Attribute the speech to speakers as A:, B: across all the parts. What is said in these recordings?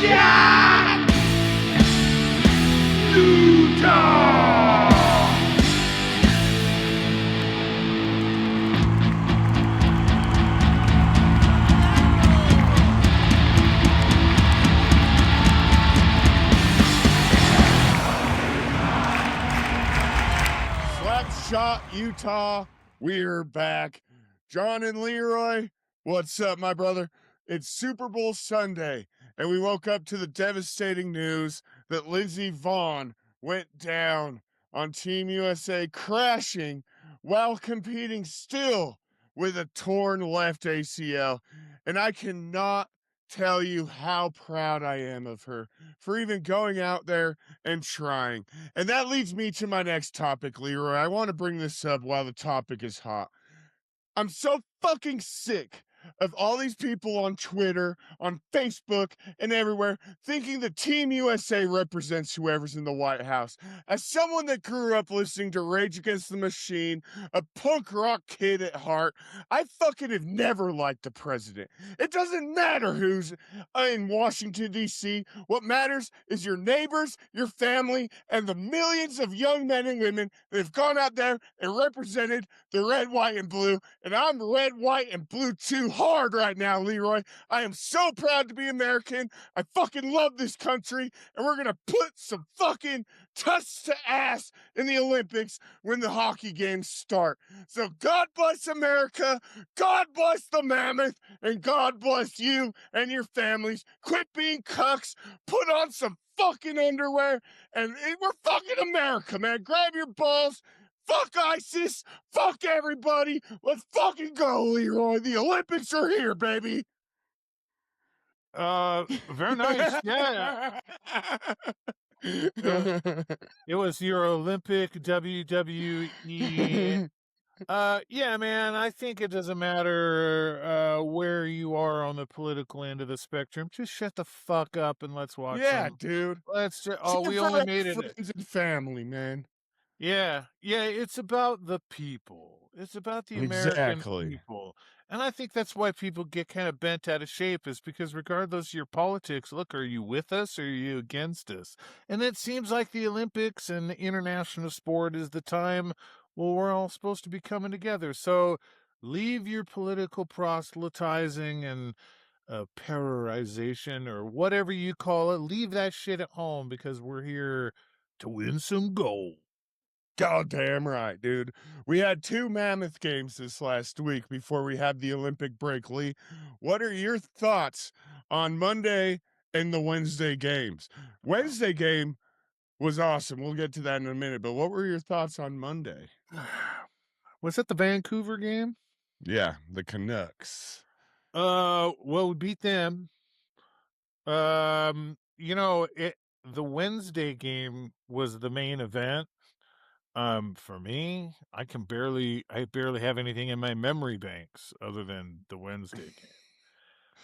A: Slapshot! Utah!
B: Slapshot, Utah. We're back. John and Leroy, what's up, my brother? It's Super Bowl Sunday, and we woke up to the devastating news that Lizzie Vaughn went down on Team USA, crashing while competing still with a torn left ACL. And I cannot tell you how proud I am of her for even going out there and trying. And that leads me to my next topic, Leroy. I want to bring this up while the topic is hot. I'm so fucking sick of all these people on Twitter, on Facebook, and everywhere thinking the Team USA represents whoever's in the White House. As someone that grew up listening to Rage Against the Machine, a punk rock kid at heart, I fucking have never liked the president. It doesn't matter who's in Washington, D.C. What matters is your neighbors, your family, and the millions of young men and women that have gone out there and represented the red, white, and blue. And I'm red, white, and blue too hard right now, Leroy. I am so proud to be American. I fucking love this country. And we're going to put some fucking tusks to ass in the Olympics when the hockey games start. So God bless America. God bless the mammoth. And God bless you and your families. Quit being cucks. Put on some fucking underwear. And we're fucking America, man. Grab your balls. Fuck ISIS. Fuck everybody. Let's fucking go, Leroy. The Olympics are here, baby.
C: Very nice. Yeah. It was your Olympic WWE. Yeah, man, I think it doesn't matter where you are on the political end of the spectrum. Just shut the fuck up and let's watch
B: Yeah,
C: some.
B: dude.
C: Let's just, we
B: Cheer for
C: only
B: our
C: made it.
B: friends and family, man.
C: Yeah, it's about the people. It's about the American people. And I think that's why people get kind of bent out of shape, is because regardless of your politics, look, are you with us or are you against us? And it seems like the Olympics and international sport is the time, well, we're all supposed to be coming together. So leave your political proselytizing and perorization or whatever you call it. Leave that shit at home because we're here to win some gold.
B: Goddamn right, dude. We had 2 mammoth games this last week before we had the Olympic break. Lee, what are your thoughts on Monday and the Wednesday games? Wednesday game was awesome. We'll get to that in a minute. But what were your thoughts on Monday?
C: Was it the Vancouver game?
B: Yeah, the Canucks.
C: Well, we beat them. The Wednesday game was the main event. For me, I barely have anything in my memory banks other than the Wednesday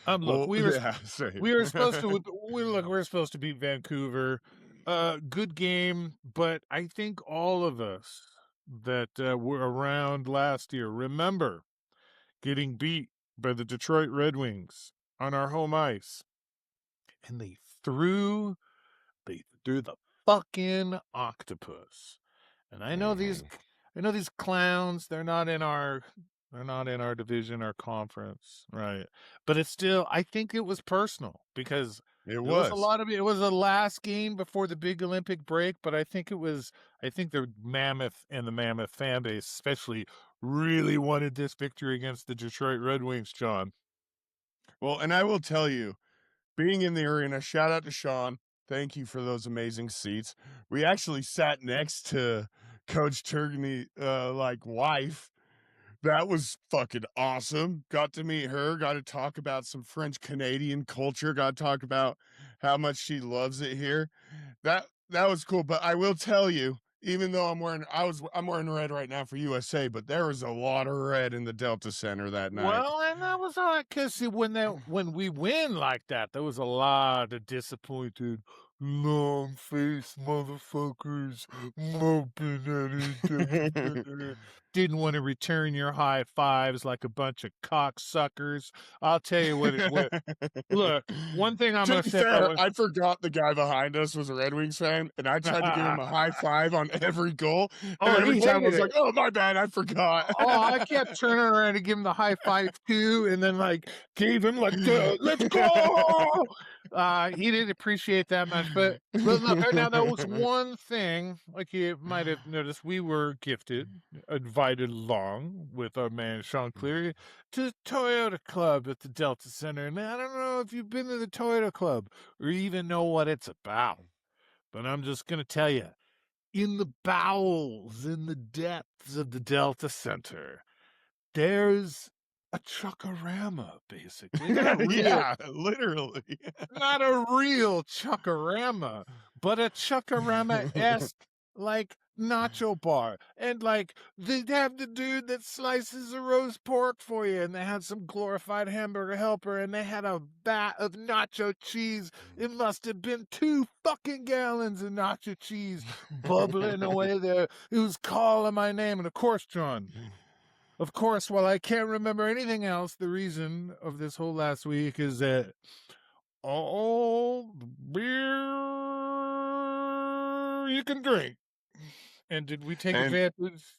C: game. Look, we were supposed to we're supposed to beat Vancouver. Good game, but I think all of us that were around last year remember getting beat by the Detroit Red Wings on our home ice, and they threw the fucking octopus. And I know these clowns, they're not in our division or conference, right? But it's still, I think it was personal because
B: it was
C: the last game before the big Olympic break, but I think the Mammoth and the Mammoth fan base especially really wanted this victory against the Detroit Red Wings, John.
B: Well, and I will tell you, being in the arena, shout out to Sean. Thank you for those amazing seats. We actually sat next to Coach Turgeon's wife. That was fucking awesome. Got to meet her, got to talk about some French Canadian culture, got to talk about how much she loves it here. That was cool. But I will tell you, even though I'm wearing red right now for USA, but there was a lot of red in the Delta Center that night.
C: Well, and that was all right, because when we win like that, there was a lot of disappointed, long-faced motherfuckers moping at each other. didn't want to return your high fives like a bunch of cocksuckers. I'll tell you what. Look, one thing I'm
B: To
C: gonna
B: be
C: say about
B: fair,
C: what.
B: I forgot the guy behind us was a Red Wings fan, and I tried to give him a high five on every goal, and
C: Oh,
B: every
C: he
B: time I
C: hated
B: was like,
C: it.
B: "Oh, my bad, I forgot."
C: Oh, I kept turning around to give him the high five too, and then like gave him like the let's go. He didn't appreciate that much, but look, now that was one thing. Like you might have noticed, we were gifted, invited along with our man Sean Cleary to the Toyota Club at the Delta Center. And I don't know if you've been to the Toyota Club or even know what it's about, but I'm just gonna tell you, in the bowels, in the depths of the Delta Center, there's a chuckarama, basically.
B: Yeah, literally.
C: Not a real chuckarama, but a chuckarama-esque, like, nacho bar. And, like, they'd have the dude that slices the roast pork for you, and they had some glorified hamburger helper, and they had a vat of nacho cheese. It must have been 2 fucking gallons of nacho cheese bubbling away there. It was calling my name. And, of course, John, of course, while I can't remember anything else, the reason of this whole last week is that all the beer you can drink. And did we take
B: And
C: advantage?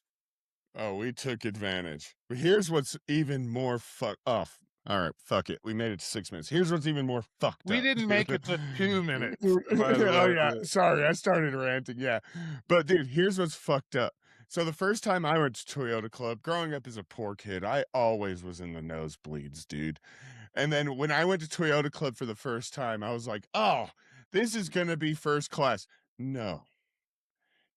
B: oh, we took advantage. But here's what's even more off. All right, fuck it. We made it to 6 minutes. Here's what's even more fucked
C: We
B: up,
C: didn't
B: dude.
C: make it to 2 minutes, by the
B: Oh
C: way.
B: yeah, sorry, I started ranting. Yeah, but dude, here's what's fucked up. So the first time I went to Toyota Club, growing up as a poor kid, I always was in the nosebleeds, dude. And then when I went to Toyota Club for the first time, I was like, oh, this is gonna be first class. No,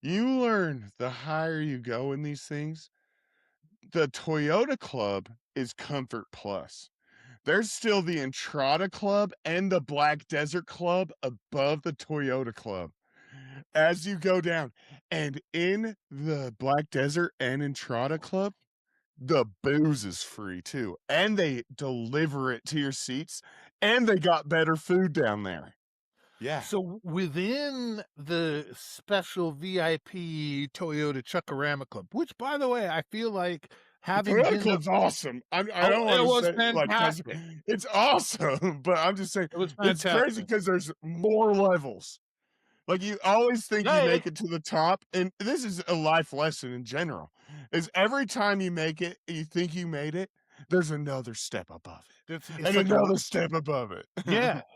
B: you learn the higher you go in these things. The Toyota Club is Comfort Plus. There's still the Entrada Club and the Black Desert Club above the Toyota Club as you go down. And in the Black Desert and Entrada Club, the booze is free too. And they deliver it to your seats. And they got better food down there. Yeah.
C: So within the special VIP Toyota Chuckarama Club, which, by the way, I feel like having
B: Toyota
C: been to.
B: Club's awesome. I
C: Oh,
B: don't want
C: it
B: to
C: was
B: say like because
C: fantastic.
B: it's awesome, but I'm just saying
C: It was
B: it's crazy
C: fantastic.
B: because there's more levels. Like you always think you
C: Yeah,
B: make it to the top, and this is a life lesson in general. Is every time you make it, you think you made it, there's another step above it,
C: it's
B: and
C: like a
B: another step above it.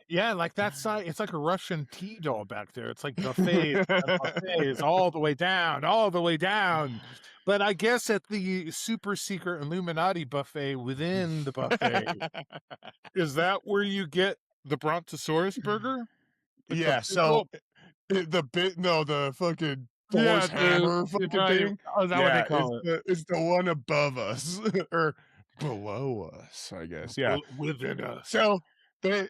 C: yeah, like that side. It's like a Russian tea doll back there. It's like buffets and buffets all the way down, all the way down. But I guess at the super secret Illuminati buffet within the buffet, is that where you get the Brontosaurus burger? Like the
B: Yeah,
C: big
B: so
C: old.
B: the fucking
C: Yeah,
B: Thor's hammer
C: the
B: fucking
C: giant.
B: thing.
C: Oh, is that what they
B: Yeah,
C: call it?
B: it's the one above us or below us, I guess. Yeah.
C: Within us.
B: So the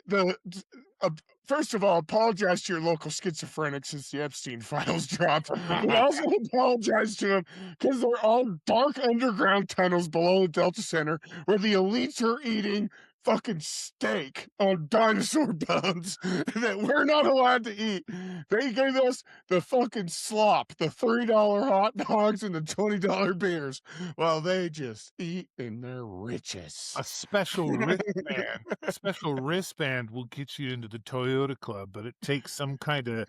B: uh, first of all, apologize to your local schizophrenic since the Epstein files dropped, but also apologize to them because they're all dark underground tunnels below the Delta Center where the elites are eating fucking steak on dinosaur bones that we're not allowed to eat. They gave us the fucking slop, the $3 hot dogs and the $20 beers, while they just eat in their riches.
C: A special wristband. A special wristband will get you into the Toyota Club, but it takes some kind of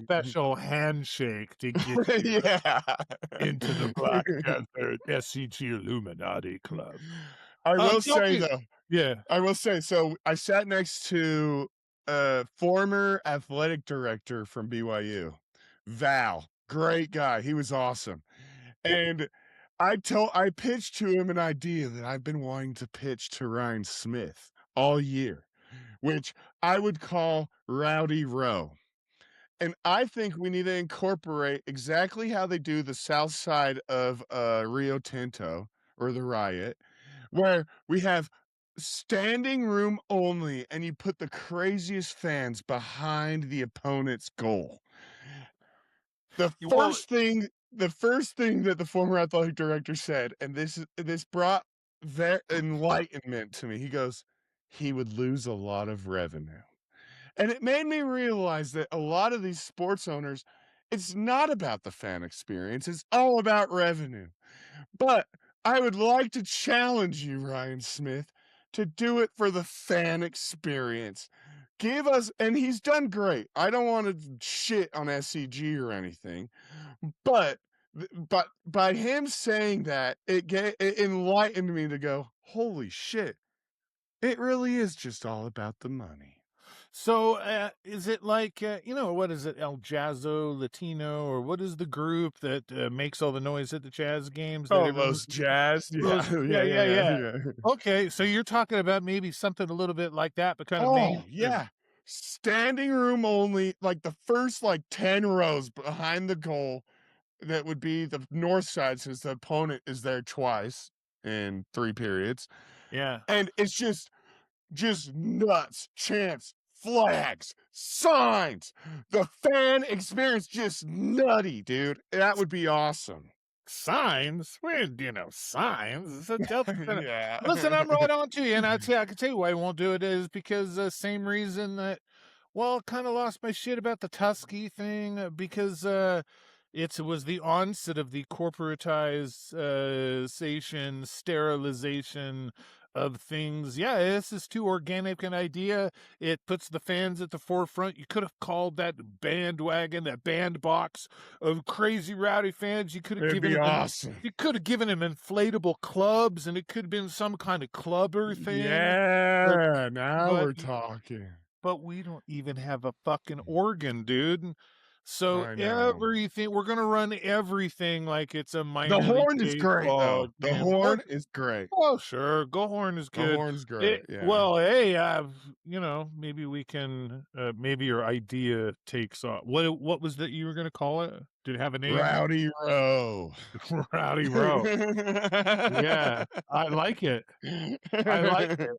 C: special handshake to get you
B: Yeah.
C: into the Black Desert SCG Illuminati Club.
B: I will
C: Tell
B: say
C: me,
B: though,
C: yeah.
B: so I sat next to a former athletic director from BYU, Val. Great guy. He was awesome. And I pitched to him an idea that I've been wanting to pitch to Ryan Smith all year, which I would call Rowdy Row. And I think we need to incorporate exactly how they do the south side of Rio Tinto or the Riot, where we have standing room only, and you put the craziest fans behind the opponent's goal. The
C: Well,
B: first thing that the former athletic director said, and this brought enlightenment to me. He goes, he would lose a lot of revenue. And it made me realize that a lot of these sports owners, It's not about the fan experience. It's all about revenue. But I would like to challenge you, Ryan Smith, to do it for the fan experience. Give us, and he's done great. I don't want to shit on SCG or anything, but by him saying that, it enlightened me to go, holy shit, it really is just all about the money.
C: So is it like, what is it, El Jazzo Latino, or what is the group that makes all the noise at the jazz games? That
B: Oh,
C: everyone
B: Los Jazz. Yeah,
C: yeah.
B: yeah.
C: Okay, so you're talking about maybe something a little bit like that, but kind of
B: Oh,
C: mainstream.
B: yeah. Standing room only, like the first 10 rows behind the goal. That would be the north side, since the opponent is there twice in 3 periods.
C: Yeah.
B: And it's just nuts, chants, flags, signs. The fan experience, just nutty, dude. That would be awesome.
C: Signs? When signs? It's a Delta Center.
B: Yeah.
C: Listen, I'm right on to you, and I can tell you why I won't do it is because the same reason that, well, kind of lost my shit about the Tusky thing because it was the onset of the corporatization, sterilization of things. Yeah, this is too organic an idea. It puts the fans at the forefront. You could have called that bandwagon, that bandbox of crazy rowdy fans. You could have
B: It'd
C: given
B: be
C: them
B: awesome.
C: you could have given him inflatable clubs, and it could have been some kind of clubber thing.
B: Yeah, now
C: but
B: we're talking.
C: but we don't even have a fucking organ, dude. So
B: I know.
C: everything, we're gonna run everything like it's a minor
B: The
C: league
B: horn is great,
C: baseball
B: though. The
C: game.
B: horn is great.
C: Oh, sure. Go horn is
B: The
C: good.
B: horn's great, yeah.
C: Well, hey, maybe we can, maybe your idea takes off. What was that you were going to call it? Did it have a name?
B: Rowdy Row.
C: Rowdy Row. Yeah, I like it. I like it.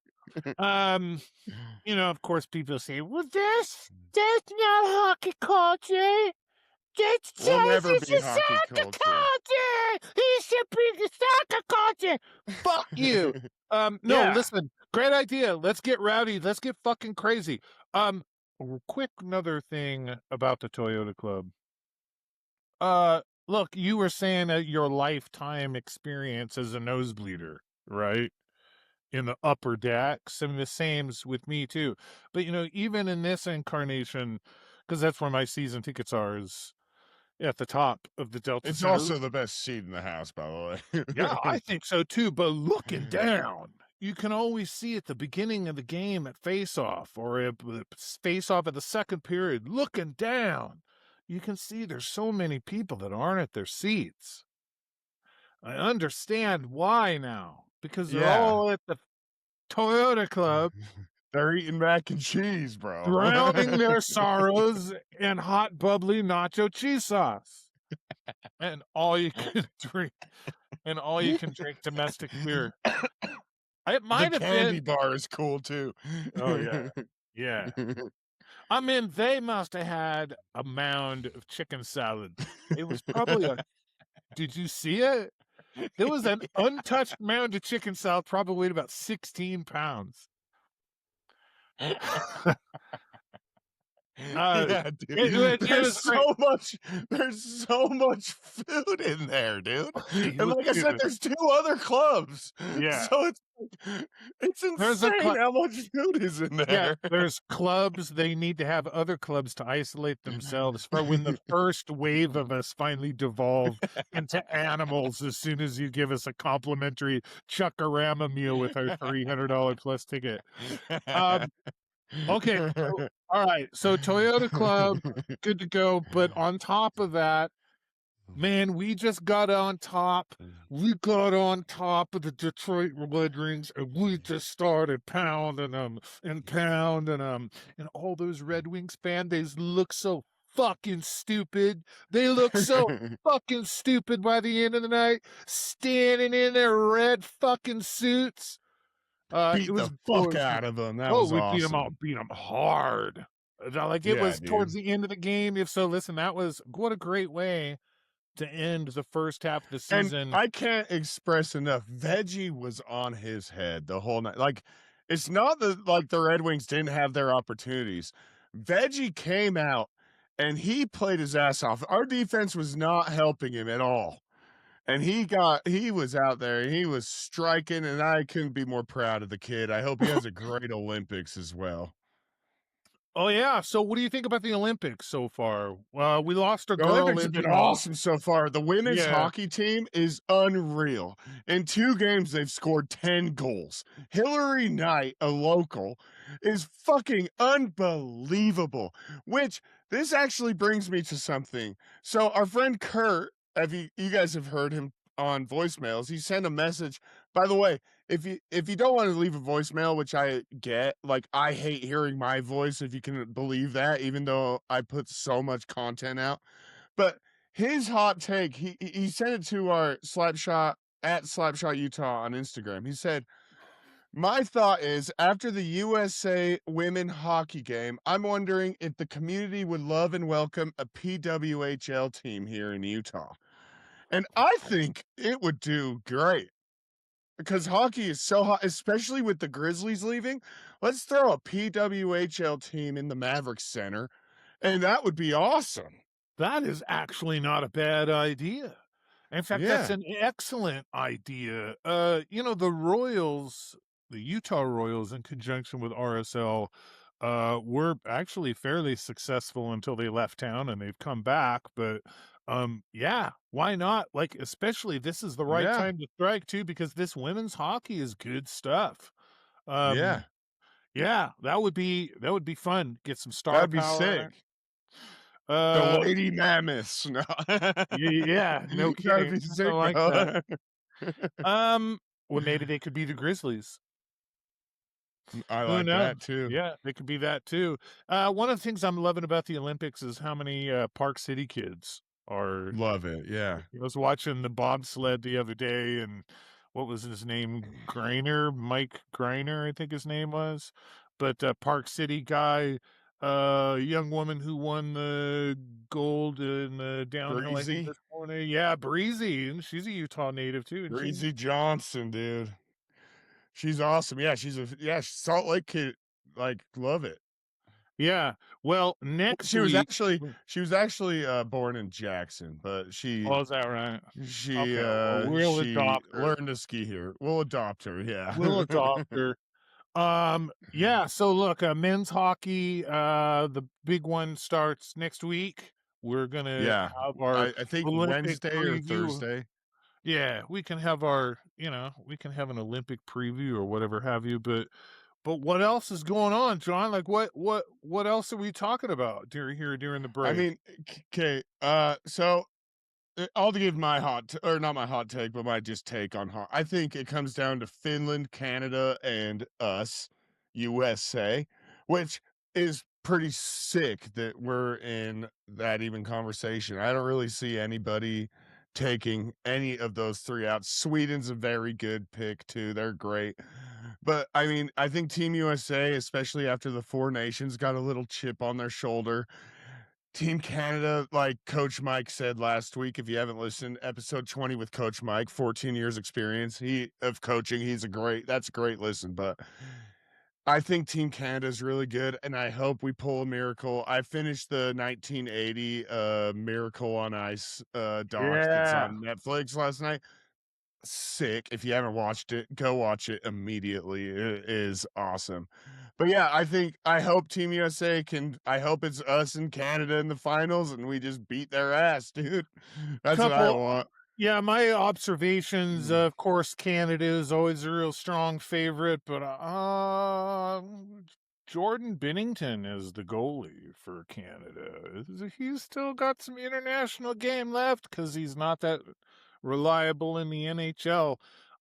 C: Of course, people say, well, that's not hockey culture. That's
B: We'll never
C: just
B: be
C: a
B: hockey
C: soccer
B: culture.
C: culture. He should be the soccer culture. Fuck you. No,
B: Yeah.
C: listen, great idea. Let's get rowdy. Let's get fucking crazy. Quick another thing about the Toyota Club. Look, you were saying that your lifetime experience as a nosebleeder, right? In the upper decks, and the same's with me too. But even in this incarnation, because that's where my season tickets are, is at the top of the Delta
B: It's
C: Center.
B: also the best seat in the house, by the way.
C: Yeah, I think so too. But looking down, you can always see at the beginning of the game at face-off, or at face-off at the second period, looking down, you can see there's so many people that aren't at their seats. I understand why now, because they're all at the Toyota Club.
B: They're eating mac and cheese, bro.
C: Drowning their sorrows in hot, bubbly nacho cheese sauce. And all you can drink. And all you can drink domestic beer. It might have
B: candy
C: been.
B: bar is cool too.
C: Oh, yeah. Yeah. I mean, they must have had a mound of chicken salad. It was probably did you see it? There was an untouched mound of chicken salad, probably weighed about 16 pounds.
B: Yeah, dude. There's so much food in there, dude. And like I said, there's 2 other clubs.
C: Yeah.
B: So it's insane how much food is in there.
C: Yeah, there's clubs. They need to have other clubs to isolate themselves for when the first wave of us finally devolve into animals as soon as you give us a complimentary Chuckarama meal with our $300 plus ticket. Okay. All right. So Toyota Club, good to go. But on top of that, man, we just got on top. We got on top of the Detroit Red Wings, and we just started pounding them and pounding them. And all those Red Wings fan days look so fucking stupid. They look so fucking stupid by the end of the night, standing in their red fucking suits.
B: Beat the fuck out of them. That was awesome.
C: We beat them hard. It was towards the end of the game. If so, listen, what a great way to end the first half of the season.
B: And I can't express enough. Veggie was on his head the whole night. Like, it's not that the Red Wings didn't have their opportunities. Veggie came out and he played his ass off. Our defense was not helping him at all. And he was out there, he was striking, and I couldn't be more proud of the kid. I hope he has a great Olympics as well.
C: Oh, yeah. So what do you think about the Olympics so far? We lost a
B: The
C: girl
B: Olympics have been
C: into
B: awesome so far. The women's
C: yeah.
B: hockey team is unreal. In 2 games, they've scored 10 goals. Hillary Knight, a local, is fucking unbelievable, which this actually brings me to something. So our friend Kurt, have you guys have heard him on voicemails, he sent a message. By the way, if you don't want to leave a voicemail, which I get, like I hate hearing my voice, if you can believe that, even though I put so much content out. But his hot take, he sent it to our Slapshot at Slapshot Utah on Instagram. He said, "My thought is after the USA women hockey game, I'm wondering if the community would love and welcome a PWHL team here in Utah." And I think it would do great because hockey is so hot, especially with the Grizzlies leaving. Let's throw a PWHL team in the Mavericks Center, and that would be awesome.
C: That is actually not a bad idea. In fact, that's
B: Yeah.
C: an excellent idea. The Royals, the Utah Royals, in conjunction with RSL, were actually fairly successful until they left town and they've come back. But yeah, why not? Like, especially this is the right
B: Yeah.
C: time to strike too, because this women's hockey is good stuff.
B: Yeah.
C: Yeah, that would be fun. Get some star
B: That'd be
C: power in it.
B: sick. The Lady Mammoths. No.
C: Yeah, no
B: That'd
C: kidding.
B: be
C: Something
B: sick,
C: like that.
B: bro.
C: Well, maybe they could be the Grizzlies.
B: I
C: Who
B: like
C: knows?
B: that too.
C: Yeah, they could be that too. One of the things I'm loving about the Olympics is how many Park City kids are.
B: Love it. Yeah.
C: I was watching the bobsled the other day, and what was his name? Mike Greiner, I think his name was. But Park City guy, young woman who won the gold in the downhill, I think
B: Breezy.
C: this morning. Yeah, Breezy, and she's a Utah native too, isn't she?
B: Breezy Johnson, dude. She's awesome. Yeah, Salt Lake kid. Like, love it.
C: Yeah. Well,
B: Well,
C: next
B: she was
C: week.
B: actually born in Jackson, but
C: Oh, is that right? Okay. Well, we'll
B: she
C: adopt her.
B: learned to ski here. We'll adopt her. Yeah.
C: We'll adopt her. Yeah. So look, men's hockey, the big one starts next week. We're gonna
B: Yeah.
C: have our
B: I think
C: Olympic
B: Wednesday or
C: preview.
B: Thursday.
C: Yeah, we can have we can have an Olympic preview or whatever have you. But what else is going on, John? Like what else are we talking about during the
B: I
C: break?
B: mean, okay. So I'll give my or not my hot take, but my just take on hot. I think it comes down to Finland, Canada, and us, USA, which is pretty sick that we're in that even conversation. I don't really see anybody taking any of those 3 out. Sweden's a very good pick too. They're great. But I mean, I think Team USA, especially after the 4 nations got a little chip on their shoulder, Team Canada, like Coach Mike said last week, if you haven't listened, episode 20 with Coach Mike, 14 years experience of coaching. That's a great listen. But I think Team Canada is really good, and I hope we pull a miracle. I finished the 1980 Miracle on Ice doc that's
C: Yeah.
B: on Netflix last night. Sick. If you haven't watched it, go watch it immediately. It is awesome. But yeah, I hope Team USA I hope it's us and Canada in the finals and we just beat their ass, dude. That's what I
C: Couple
B: want.
C: Yeah, my observations, of course, Canada is always a real strong favorite, but Jordan Binnington is the goalie for Canada. He's still got some international game left because he's not that reliable in the NHL.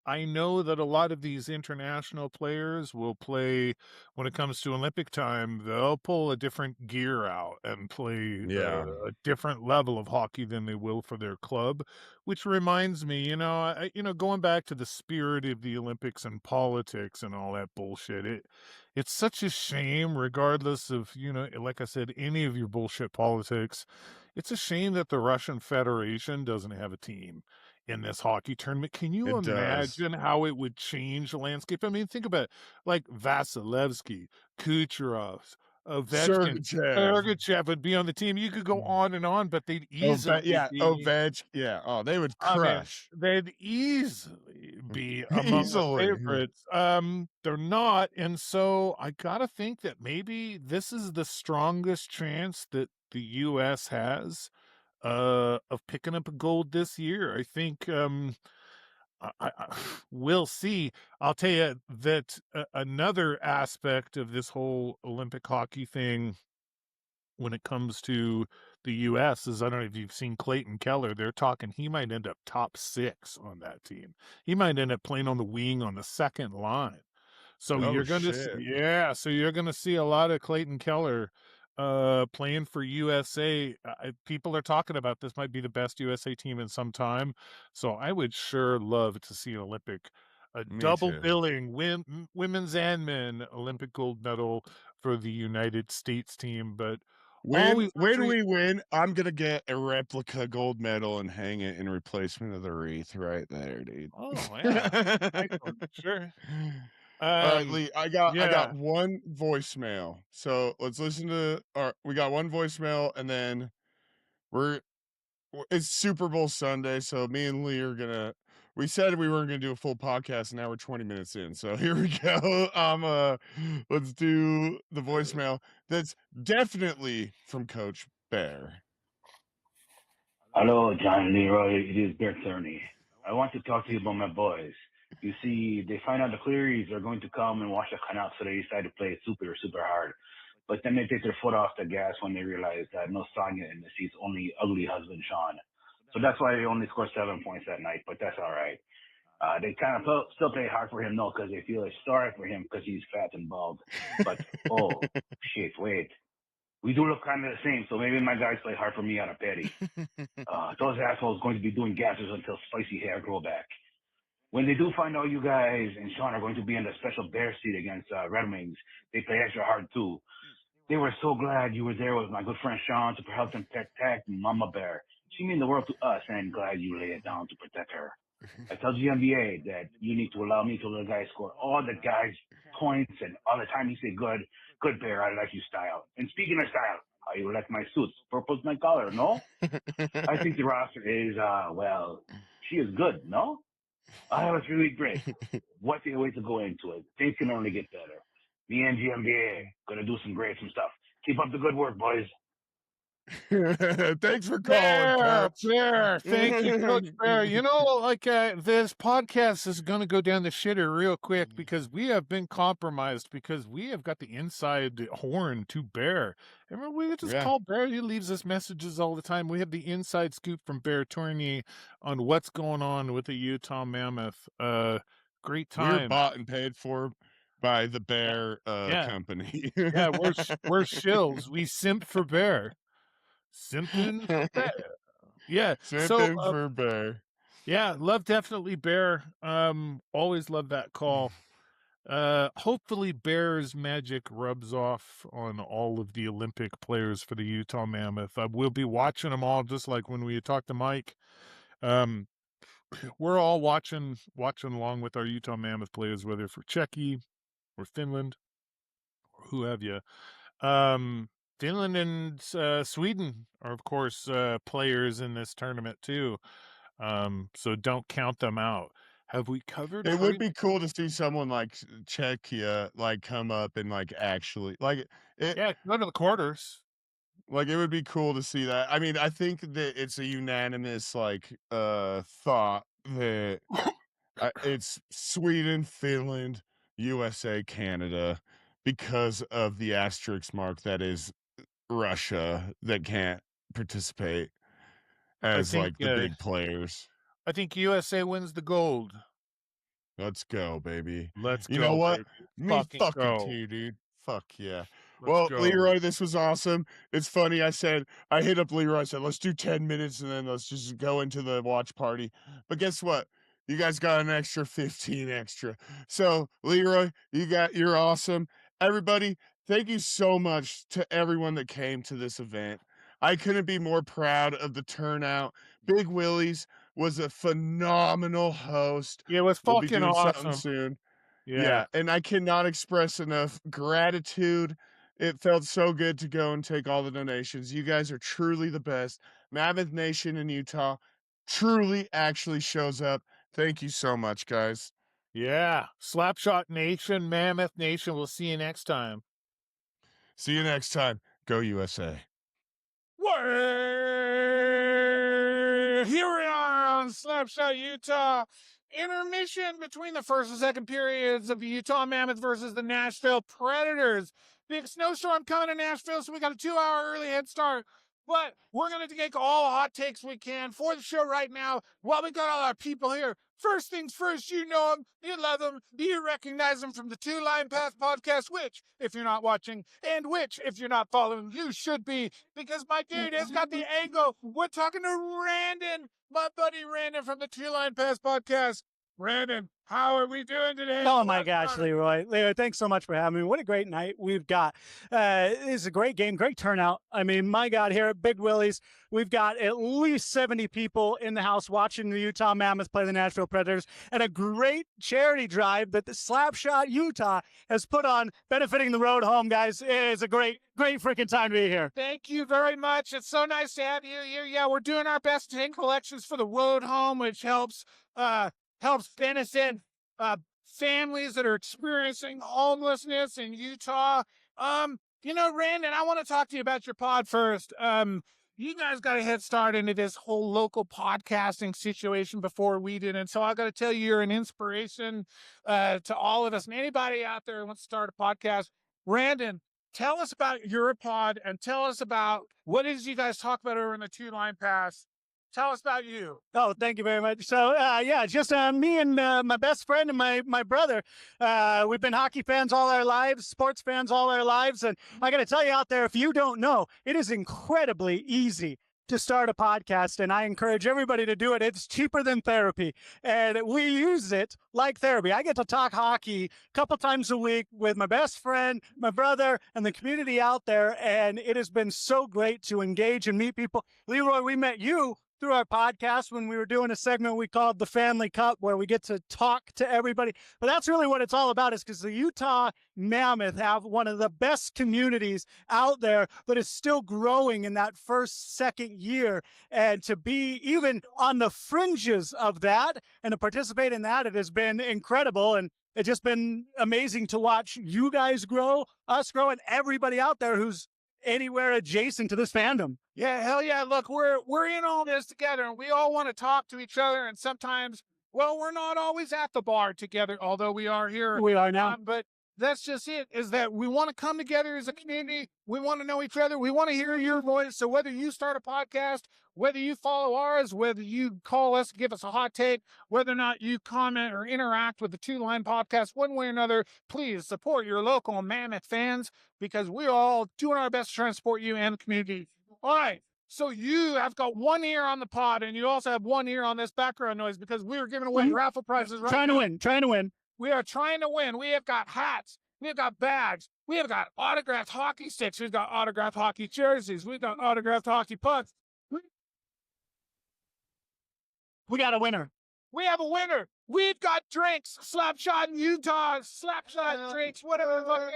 C: I know that a lot of these international players will play when it comes to Olympic time. They'll pull a different gear out and play
B: Yeah.
C: a different level of hockey than they will for their club. Which reminds me, going back to the spirit of the Olympics and politics and all that bullshit. It's such a shame, regardless of like I said, any of your bullshit politics. It's a shame that the Russian Federation doesn't have a team in this hockey tournament. Can you
B: It does.
C: imagine how it would change the landscape? I mean, think about it, like Vasilevsky, Kucherov, Ovechkin,
B: Sergachev.
C: Sergachev would be on the team. You could go on and on, but they'd easily be.
B: Yeah. Oh, they would
C: I mean,
B: crush.
C: they'd easily be among the
B: Easily.
C: favorites. They're not, and so I gotta think that maybe this is the strongest chance that the US has of picking up a gold this year. I think we'll see. I'll tell you that another aspect of this whole Olympic hockey thing when it comes to the US is, I don't know if you've seen Clayton Keller. They're talking he might end up top 6 on that team. He might end up playing on the wing on the second line. So
B: Oh
C: you're gonna
B: shit.
C: so you're gonna see a lot of Clayton Keller playing for USA. People are talking about this might be the best USA team in some time. So I would sure love to see a
B: Me
C: double
B: too.
C: billing women's and men Olympic gold medal for the United States team. But always
B: When we win, I'm gonna get a replica gold medal and hang it in replacement of the wreath right there, dude.
C: Oh yeah, nice one. Sure.
B: All right, Lee, I got
C: Yeah.
B: one voicemail. So let's listen to we got one voicemail and then we're it's Super Bowl Sunday, so me and Lee are gonna we said we weren't gonna do a full podcast, and now we're 20 minutes in. So here we go. Let's do the voicemail that's definitely from Coach Bear.
A: Hello, John and Leroy. It is Bert Cerny. I want to talk to you about my boys. You see, they find out the Clearys are going to come and wash the canal, so they decide to play super, super hard. But then they take their foot off the gas when they realize that no Sonya in the seats, only ugly husband Sean. So that's why they only score 7 points that night, but that's all right. They kind of still play hard for him, no, because they feel sorry for him because he's fat and bald. But, oh, shit, wait. We do look kind of the same, so maybe my guys play hard for me on a petty. Those assholes going to be doing gases until spicy hair grow back. When they do find out you guys and Sean are going to be in the special bear seat against Red Wings, they play extra hard too. They were so glad you were there with my good friend Sean to help them protect Mama Bear. She means the world to us, and glad you lay it down to protect her. I tell GMBA that you need to allow me to let the guys score all the guys' points, and all the time you say good Bear, I like your style. And speaking of style, how you like my suits? Purple's my color, no? I think the roster is, well, she is good, no? I have a 3-week break. What a way to go into it. Things can only get better. Me and GMBA gonna do some stuff. Keep up the good work, boys.
B: Thanks for calling, Coach.
C: Bear. Thank you, Coach Bear. You know, like this podcast is going to go down the shitter real quick because we have been compromised because we have got the inside horn to Bear. Remember, we just call Bear. He leaves us messages all the time. We have the inside scoop from Bear Tourney on what's going on with the Utah Mammoth. Great time.
B: We're bought and paid for by the Bear company.
C: Yeah, we're shills. We simp for Bear. Simping for Bear. Yeah.
B: Simping for Bear.
C: Yeah, love definitely Bear. Always love that call. Hopefully Bear's magic rubs off on all of the Olympic players for the Utah Mammoth. We'll be watching them all just like when we talked to Mike. We're all watching along with our Utah Mammoth players, whether for Czechia or Finland or who have you. Finland and Sweden are, of course, players in this tournament too. So don't count them out. Have we covered?
B: It would be cool to see someone like Czechia like come up and like actually like it.
C: Yeah, go to the quarters.
B: Like it would be cool to see that. I mean, I think that it's a unanimous like thought that it's Sweden, Finland, USA, Canada, because of the asterisk mark that is Russia that can't participate as like the big players.
C: I think USA wins the gold.
B: Let's go, baby.
C: Let's go.
B: You know what?
C: Baby.
B: Me fucking too, dude. Fuck yeah.
C: Let's go.
B: Leroy, this was awesome. It's funny. I hit up Leroy. I said, let's do 10 minutes and then let's just go into the watch party. But guess what? You guys got an extra 15 extra. So, Leroy, you're awesome. Everybody, thank you so much to everyone that came to this event. I couldn't be more proud of the turnout. Big Willies was a phenomenal host.
C: It was fucking
B: we'll be doing
C: awesome.
B: something soon.
C: Yeah,
B: and I cannot express enough gratitude It felt so good to go and take all the donations. You guys are truly the best. Mammoth Nation in Utah truly actually shows up. Thank you so much, guys.
C: Yeah. Slapshot Nation, Mammoth Nation. We'll see you next time.
B: See you next time. Go USA.
C: Here we are on Slapshot, Utah. Intermission between the first and second periods of the Utah Mammoth versus the Nashville Predators. Big snowstorm coming to Nashville, so we got a 2-hour early head start. But we're going to take all the hot takes we can for the show right now while we got all our people here. First things first, you know them, you love them, you recognize them from the Two Line Pass podcast, which, if you're not watching, and which, if you're not following, you should be, because my dude has got the angle. We're talking to Randon, my buddy Randon from the Two Line Pass podcast. Brandon, how are we doing today?
D: Oh, my gosh, Leroy. Leroy, thanks so much for having me. What a great night we've got. It's a great game, great turnout. I mean, my God, here at Big Willies, we've got at least 70 people in the house watching the Utah Mammoth play the Nashville Predators, and a great charity drive that the Slapshot Utah has put on benefiting the road home, guys. It's a great freaking time to be here.
C: Thank you very much. It's so nice to have you here. Yeah, we're doing our best to take collections for the road home, which helps benefit families that are experiencing homelessness in Utah. Randon, I want to talk to you about your pod first. You guys got a head start into this whole local podcasting situation before we did. And so I got to tell you, you're an inspiration to all of us and anybody out there who wants to start a podcast. Randon, tell us about your pod and tell us about what it is you guys talk about over in the Two Line Pass. Tell us about you.
D: Oh, thank you very much. So, just me and my best friend and my brother. We've been hockey fans all our lives, sports fans all our lives. And I got to tell you out there, if you don't know, it is incredibly easy to start a podcast, and I encourage everybody to do it. It's cheaper than therapy, and we use it like therapy. I get to talk hockey a couple times a week with my best friend, my brother, and the community out there, and it has been so great to engage and meet people. Leroy, we met you through our podcast when we were doing a segment we called the Family Cup, where we get to talk to everybody. But that's really what it's all about, is because the Utah Mammoth have one of the best communities out there, but is still growing in that first, second year. And to be even on the fringes of that and to participate in that, it has been incredible. And it's just been amazing to watch you guys grow, us grow, and everybody out there who's anywhere adjacent to this fandom.
C: Yeah, hell yeah. Look, we're in all this together, and we all want to talk to each other, and sometimes, well, we're not always at the bar together, although we are here.
D: We are now.
C: But that's just it, is that we want to come together as a community. We want to know each other. We want to hear your voice. So whether you start a podcast, whether you follow ours, whether you call us, give us a hot take, whether or not you comment or interact with the Two Line Podcast one way or another, please support your local Mammoth fans, because we're all doing our best to try and support you and the community. All right. So you have got one ear on the pod, and you also have one ear on this background noise, because we are giving away raffle prizes right
D: Trying to win.
C: We are trying to win. We have got hats. We've got bags. We have got autographed hockey sticks. We've got autographed hockey jerseys. We've got autographed hockey pucks.
D: We got a winner.
C: We have a winner. We've got drinks. Slapshot in Utah. Slapshot drinks. Whatever.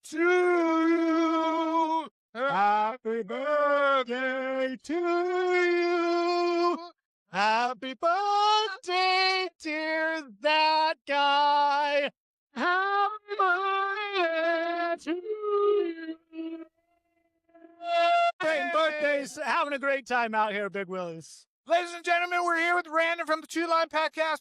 C: To you.
D: Happy birthday to you. Happy birthday, dear that guy. Happy birthday to you. Great birthdays. Having a great time out here, Big Willies.
C: Ladies and gentlemen, we're here with Randon from the Two Line Podcast.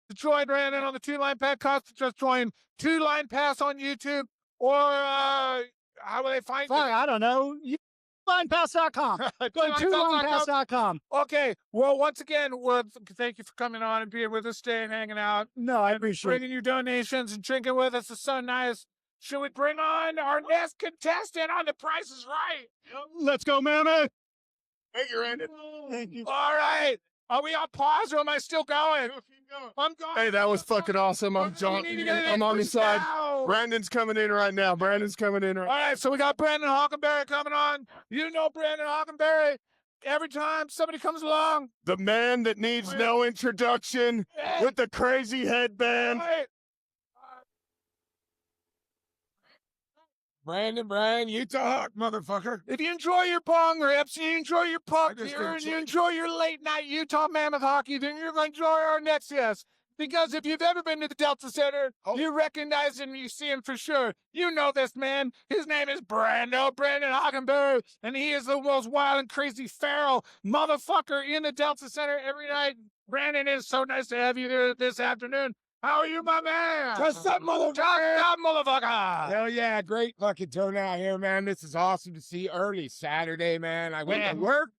C: To join Randon on the Two Line Podcast, just join Two Line Pass on YouTube, or how will they find you?
D: I don't know. TwoLinePass.com. Go to TwoLinePass.com.
C: Okay. Well, once again, thank you for coming on and being with us today and hanging out.
D: No, I appreciate it.
C: Bringing you donations and drinking with us. It's so nice. Should we bring on our next contestant on The Price is Right?
D: Let's go, Mammoth.
B: Thank you, Randy.
D: Thank you.
C: All right. Are we on pause, or am I still going? I'm going.
B: Hey, that was fucking awesome. I'm John. I'm on the side. Brandon's coming in right now.
C: All right, so we got Brandon Hockenberry coming on. You know Brandon Hockenberry. Every time somebody comes along,
B: the man that needs no introduction, with the crazy headband.
C: Right.
B: Brian, Utah Hawk, motherfucker.
C: If you enjoy your pong rips, you enjoy your puck beer, and you enjoy your late night Utah Mammoth hockey, then you're going to enjoy our next guest. Because if you've ever been to the Delta Center, you recognize him, you see him for sure. You know this man. His name is Brandon Hockenberry, and he is the most wild and crazy feral motherfucker in the Delta Center every night. Brandon, it's so nice to have you there this afternoon. How are you, my man?
B: Just up,
C: motherfucker.
B: Hell yeah, great fucking turnout here, man. This is awesome to see early Saturday, man. I went to work,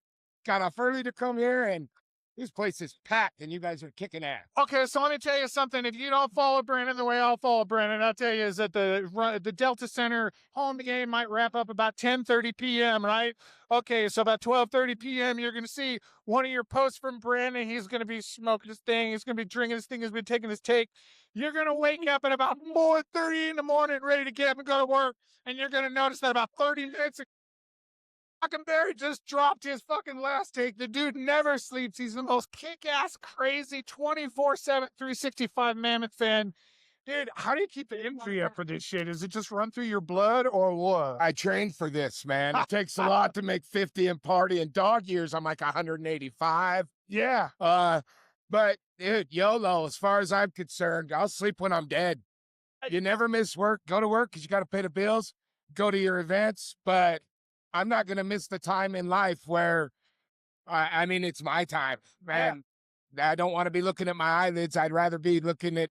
B: got off early to come here, and this place is packed, and you guys are kicking ass.
C: Okay, so let me tell you something. If you don't follow Brandon the way I'll follow Brandon, I'll tell you is that the Delta Center home game might wrap up about 10:30 p.m., right? Okay, so about 12:30 p.m., you're going to see one of your posts from Brandon. He's going to be smoking his thing. He's going to be drinking his thing. He's been taking his take. You're going to wake up at about 4:30 in the morning ready to get up and go to work, and you're going to notice that about 30 minutes Hockenberry just dropped his fucking last take. The dude never sleeps. He's the most kick-ass, crazy, 24/7, 365 Mammoth fan. Dude, how do you keep the energy up for this shit? Does it just run through your blood or what?
B: I trained for this, man. It takes a lot to make 50 and party. In dog years, I'm like 185.
C: Yeah.
B: But dude, YOLO, as far as I'm concerned, I'll sleep when I'm dead. You never miss work. Go to work because you got to pay the bills. Go to your events, but I'm not going to miss the time in life where, I mean, it's my time, man. Yeah. I don't want to be looking at my eyelids. I'd rather be looking at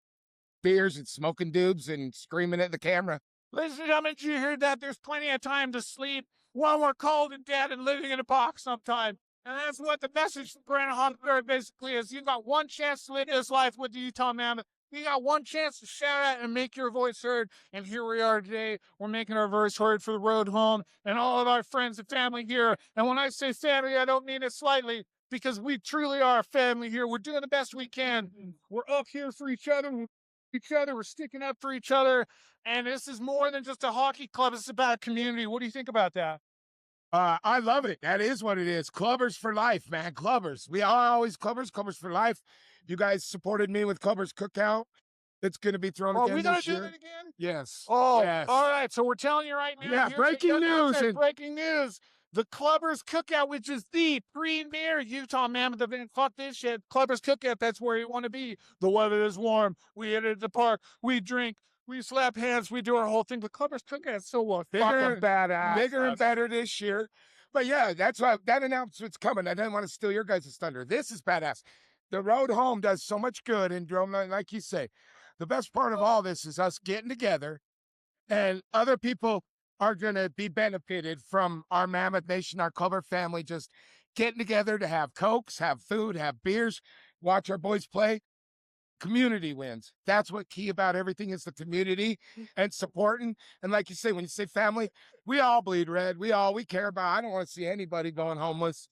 B: beers and smoking doobs and screaming at the camera.
C: Ladies and gentlemen, did you hear that? There's plenty of time to sleep while we're cold and dead and living in a box sometime. And that's what the message from Brandon Hockenberry basically is. You got one chance to live this life with the Utah Mammoth. You got one chance to shout out and make your voice heard. And here we are today. We're making our voice heard for the road home and all of our friends and family here. And when I say family, I don't mean it slightly, because we truly are a family here. We're doing the best we can. We're up here for each other. We're sticking up for each other. And this is more than just a hockey club. It's about community. What do you think about that?
B: I love it. That is what it is. Clubbers for life, man. Clubbers. We are always clubbers for life. You guys supported me with Clubbers Cookout. It's going to be thrown again.
C: Are we going to
B: do
C: that again?
B: Yes.
C: Oh,
B: yes.
C: All right. So we're telling you right now.
B: Yeah, breaking news.
C: Breaking news. The Clubbers Cookout, which is the premier Utah Mammoth event. Fuck this shit. Clubbers Cookout, that's where you want to be. The weather is warm. We hit it at the park. We drink. We slap hands. We do our whole thing. The Clubbers Cookout is so fucking badass.
B: Bigger and better this year. But yeah, that's why that announcement's coming. I didn't want to steal your guys' thunder. This is badass. The road home does so much good. And like you say, the best part of all this is us getting together, and other people are going to be benefited from our Mammoth Nation, our Clubber family, just getting together to have Cokes, have food, have beers, watch our boys play. Community wins. That's what key about everything is, the community and supporting. And like you say, when you say family, we all bleed red. We care about. I don't want to see anybody going homeless.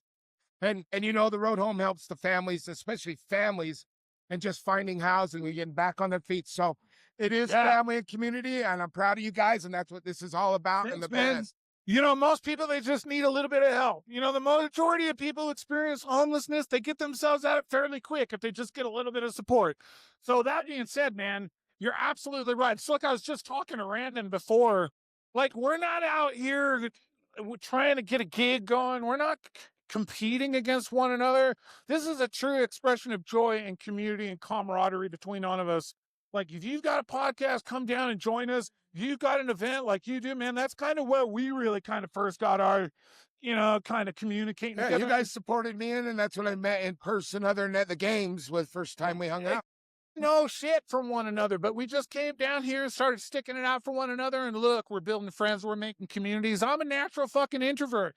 B: And you know, the road home helps the families, especially families, and just finding housing and getting back on their feet. So it is family and community, and I'm proud of you guys, and that's what this is all about.
C: Thanks,
B: and the
C: best. You know, most people, they just need a little bit of help. You know, the majority of people experience homelessness. They get themselves out fairly quick if they just get a little bit of support. So that being said, man, you're absolutely right. So look, I was just talking to Randon before. Like, we're not out here trying to get a gig going. We're not competing against one another. This is a true expression of joy and community and camaraderie between all of us. Like, if you've got a podcast, come down and join us. If you've got an event like you do, man, that's kind of what we really kind of first got our, kind of communicating together.
B: You guys supported me in, and that's when I met in person, other than at the games, was the first time we hung out.
C: No shit from one another, but we just came down here and started sticking it out for one another. And look, we're building friends, we're making communities. I'm a natural fucking introvert.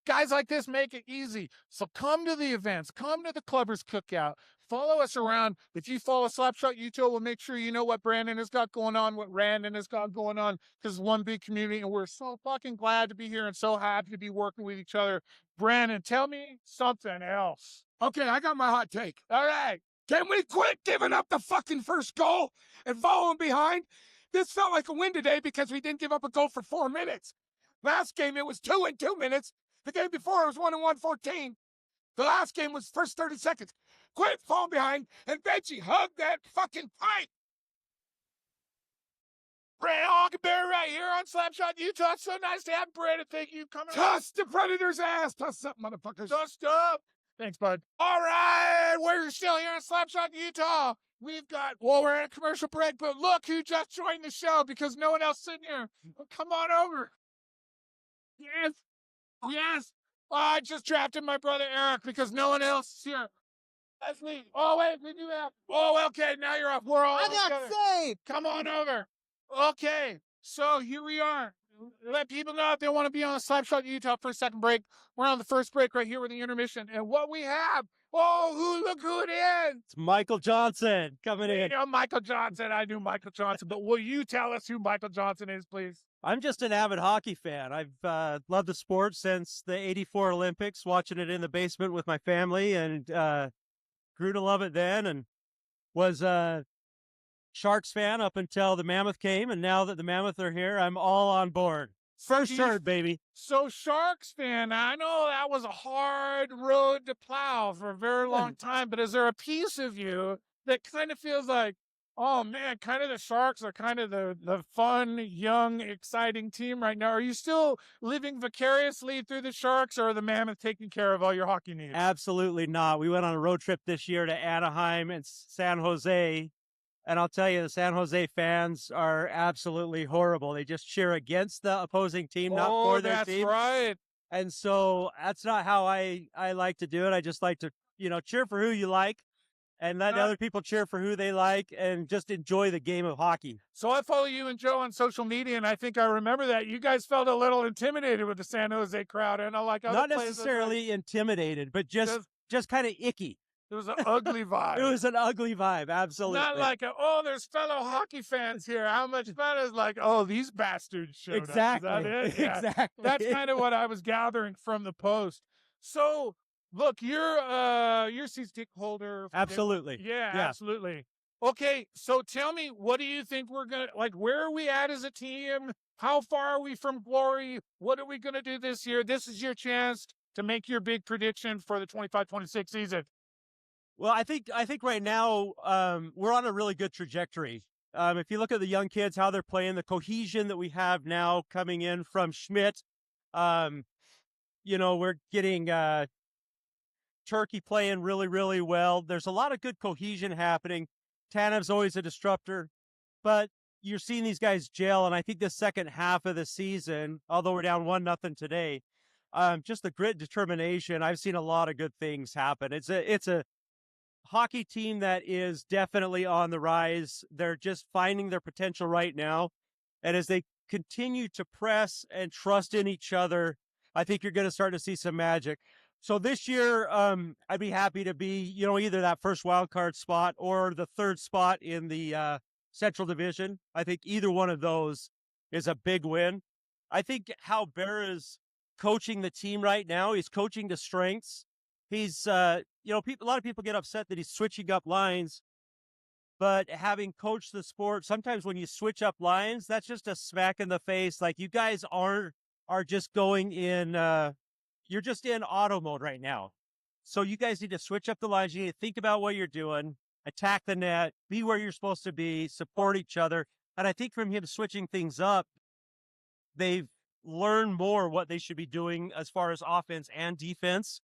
C: Guys like this make it easy. So come to the events, come to the Clubbers Cookout, follow us around. If you follow Slapshot YouTube, we'll make sure you know what Brandon has got going on, what Randon has got going on, because it's one big community, and we're so fucking glad to be here and so happy to be working with each other. Brandon, tell me something else.
B: Okay, I got my hot take.
C: All right.
B: Can we quit giving up the fucking first goal and following behind? This felt like a win today because we didn't give up a goal for 4 minutes. Last game, it was 2 in 2 minutes. The game before, it was 1 in 1:14. The last game was first 30 seconds. Quit falling behind, and Veggie, hug that fucking pipe.
C: Brandon Hockenberry right here on Slapshot, Utah. It's so nice to have Brandon. Thank you.
B: Toss the Predator's ass. Toss up, motherfuckers.
C: Dust up.
D: Thanks, bud.
C: All right, we're still here in Slapshot, Utah. We're in a commercial break, but look who just joined the show because no one else sitting here. Come on over. Yes. I just drafted my brother Eric because no one else is here. Leslie. Oh, wait, we do have. Oh, okay, now you're off. We're all
D: I got
C: together.
D: saved.
C: Come on over. Okay, so here we are. Let people know if they want to be on the Slapshot Utah for a second break. We're on the first break right here with the intermission. And what we have, look who it is.
D: It's Michael Johnson coming in.
C: You know, Michael Johnson. I knew Michael Johnson, but will you tell us who Michael Johnson is, please?
D: I'm just an avid hockey fan. I've loved the sport since the '84 Olympics, watching it in the basement with my family, and grew to love it then, and was a Sharks fan up until the Mammoth came, and now that the Mammoth are here, I'm all on board. First serve, baby.
C: So Sharks fan, I know that was a hard road to plow for a very long time, but is there a piece of you that kind of feels like, oh man, kind of the Sharks are kind of the fun, young, exciting team right now? Are you still living vicariously through the Sharks, or are the Mammoth taking care of all your hockey needs?
D: Absolutely not. We went on a road trip this year to Anaheim and San Jose, and I'll tell you, the San Jose fans are absolutely horrible. They just cheer against the opposing team, not for their team.
C: That's right.
D: And so that's not how I like to do it. I just like to, cheer for who you like and let other people cheer for who they like and just enjoy the game of hockey.
C: So I follow you and Joe on social media, and I think I remember that you guys felt a little intimidated with the San Jose crowd, and like other
D: not necessarily intimidated, but just kind of icky.
C: It was an ugly vibe.
D: It was an ugly vibe, absolutely.
C: Not like, there's fellow hockey fans here. How much fun is like, these bastards showed
D: exactly.
C: up. Is that it? Yeah.
D: Exactly.
C: That's kind of what I was gathering from the post. So, look, you're season ticket holder.
D: Absolutely.
C: Yeah, absolutely. Okay, so tell me, what do you think we're going to, where are we at as a team? How far are we from glory? What are we going to do this year? This is your chance to make your big prediction for the 25-26 season.
D: Well, I think right now we're on a really good trajectory. If you look at the young kids, how they're playing, the cohesion that we have now coming in from Schmidt, we're getting Turkey playing really, really well. There's a lot of good cohesion happening. Tanev's always a disruptor, but you're seeing these guys gel, and I think the second half of the season, although we're down 1-0 today, just the grit, determination. I've seen a lot of good things happen. It's a hockey team that is definitely on the rise. They're just finding their potential right now. And as they continue to press and trust in each other, I think you're going to start to see some magic. So this year, I'd be happy to be, either that first wild card spot or the third spot in the Central Division. I think either one of those is a big win. I think how Bear is coaching the team right now, he's coaching to strengths. He's, a lot of people get upset that he's switching up lines, but having coached the sport, sometimes when you switch up lines, that's just a smack in the face. Like, you guys are just going in, you're just in auto mode right now. So you guys need to switch up the lines. You need to think about what you're doing, attack the net, be where you're supposed to be, support each other. And I think from him switching things up, they've learned more what they should be doing as far as offense and defense.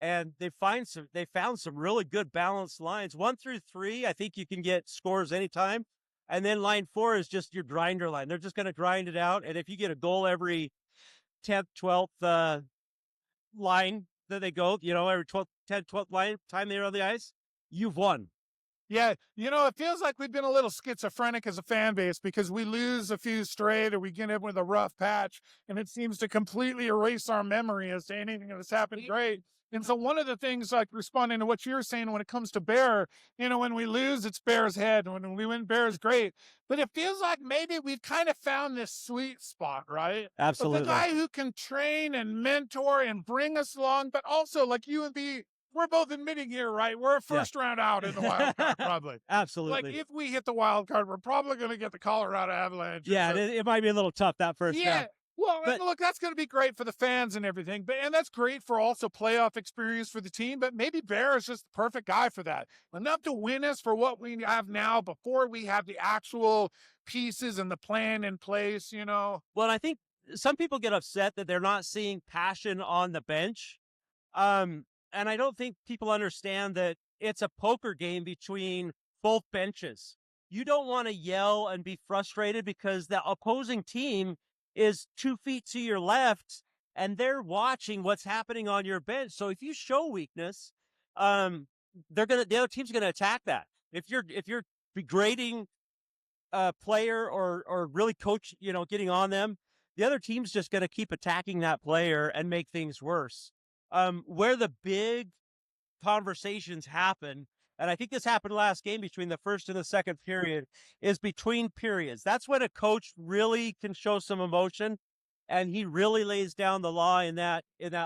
D: And they found some really good balanced lines. 1 through 3, I think you can get scores anytime. And then line 4 is just your grinder line. They're just going to grind it out. And if you get a goal every 10th, 12th line that they go, every 12th, 10th, 12th line time they're on the ice, you've won.
C: Yeah, it feels like we've been a little schizophrenic as a fan base because we lose a few straight or we get in with a rough patch, and it seems to completely erase our memory as to anything that's happened great. And so one of the things, like responding to what you're saying when it comes to Bear, when we lose, it's Bear's head. When we win, Bear's great. But it feels like maybe we've kind of found this sweet spot, right?
D: Absolutely.
C: But the guy who can train and mentor and bring us along, but also like you and me, we're both admitting here, right? We're a first round out in the wild card, probably.
D: Absolutely.
C: Like, if we hit the wild card, we're probably going to get the Colorado Avalanche.
D: Yeah, it might be a little tough that first round.
C: Well, but, look, that's going to be great for the fans and everything, and that's great for also playoff experience for the team, but maybe Bear is just the perfect guy for that. Enough to win us for what we have now before we have the actual pieces and the plan in place, you know?
E: Well, I think some people get upset that they're not seeing passion on the bench. And I don't think people understand that it's a poker game between both benches. You don't want to yell and be frustrated because the opposing team is 2 feet to your left and they're watching what's happening on your bench. So if you show weakness, the other team's gonna attack that. If you're degrading a player or really getting on them, the other team's just gonna keep attacking that player and make things worse. Where the big conversations happen, and I think this happened last game between the first and the second period, is between periods. That's when a coach really can show some emotion, and he really lays down the law in that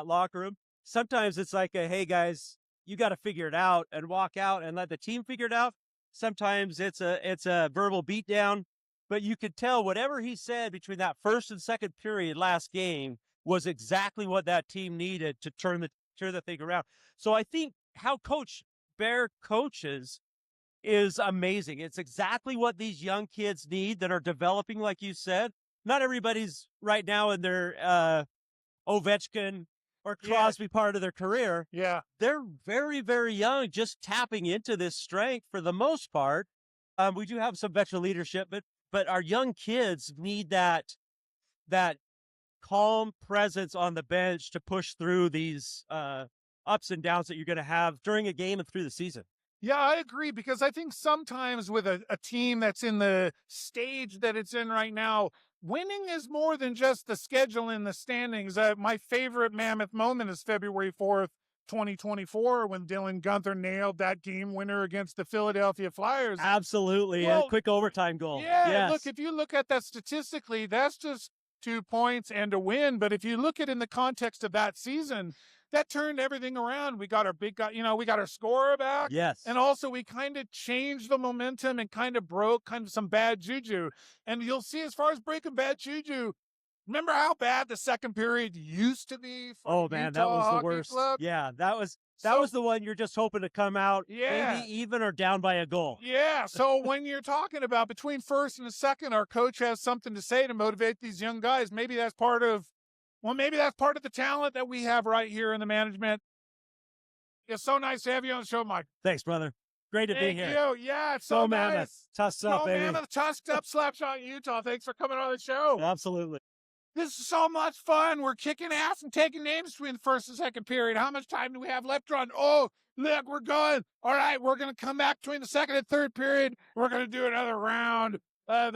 E: locker room. Sometimes it's like hey guys, you got to figure it out and walk out and let the team figure it out. Sometimes it's a verbal beatdown, but you could tell whatever he said between that first and second period last game was exactly what that team needed to turn the thing around. So I think how Coach Bear coaches is amazing. It's exactly what these young kids need that are developing, like you said. Not everybody's right now in their Ovechkin or Crosby part of their career.
C: Yeah.
E: They're very, very young, just tapping into this strength for the most part. We do have some veteran leadership, but our young kids need that calm presence on the bench to push through these ups and downs that you're going to have during a game and through the season.
C: Yeah, I agree, because I think sometimes with a team that's in the stage that it's in right now, winning is more than just the schedule in the standings. My favorite Mammoth moment is February 4th, 2024, when Dylan Gunther nailed that game winner against the Philadelphia Flyers.
E: Absolutely. Well, a quick overtime goal.
C: Yeah,
E: yes.
C: Look, if you look at that statistically, that's just 2 points and a win. But if you look at it in the context of that season, that turned everything around. We got our big guy, we got our scorer back.
E: Yes.
C: And also we kind of changed the momentum and kind of broke some bad juju. And you'll see, as far as breaking bad juju, remember how bad the second period used to be for
E: Utah
C: that
E: was
C: Hockey
E: the worst.
C: Club?
E: Yeah, that was the one you're just hoping to come out maybe even or down by a goal.
C: Yeah, so when you're talking about between first and the second, our coach has something to say to motivate these young guys. Maybe that's part of the talent that we have right here in the management. It's so nice to have you on the show, Mike.
E: Thanks, brother. Great to be here.
C: Thank you. Yeah, it's so nice.
E: Mammoth. Tusked up, baby.
C: Mammoth, tusked up, Slapshot, Utah. Thanks for coming on the show.
E: Absolutely.
C: This is so much fun. We're kicking ass and taking names between the first and second period. How much time do we have left, Ron? Oh, look, we're going. All right, we're going to come back between the second and third period. We're going to do another round of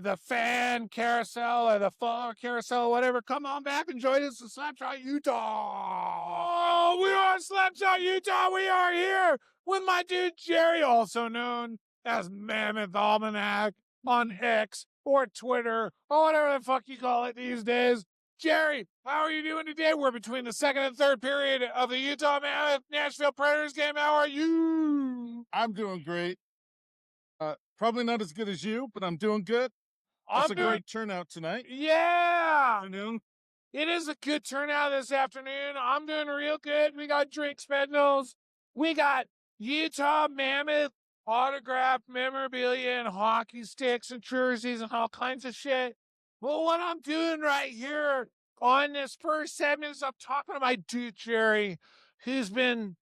C: the fan carousel or the follower carousel, whatever. Come on back and join us in Slapshot, Utah. Oh, we are in Slapshot, Utah. We are here with my dude Jerry, also known as Mammoth Almanac on X or Twitter or whatever the fuck you call it these days. Jerry, how are you doing today? We're between the second and third period of the Utah Mammoth Nashville Predators game. How are you?
B: I'm doing great. Probably not as good as you, but I'm doing good. That's a great turnout tonight.
C: Yeah. It is a good turnout this afternoon. I'm doing real good. We got drink spindles. We got Utah Mammoth autographed memorabilia and hockey sticks and jerseys and all kinds of shit. Well, what I'm doing right here on this first segment is I'm talking to my dude Jerry, who's been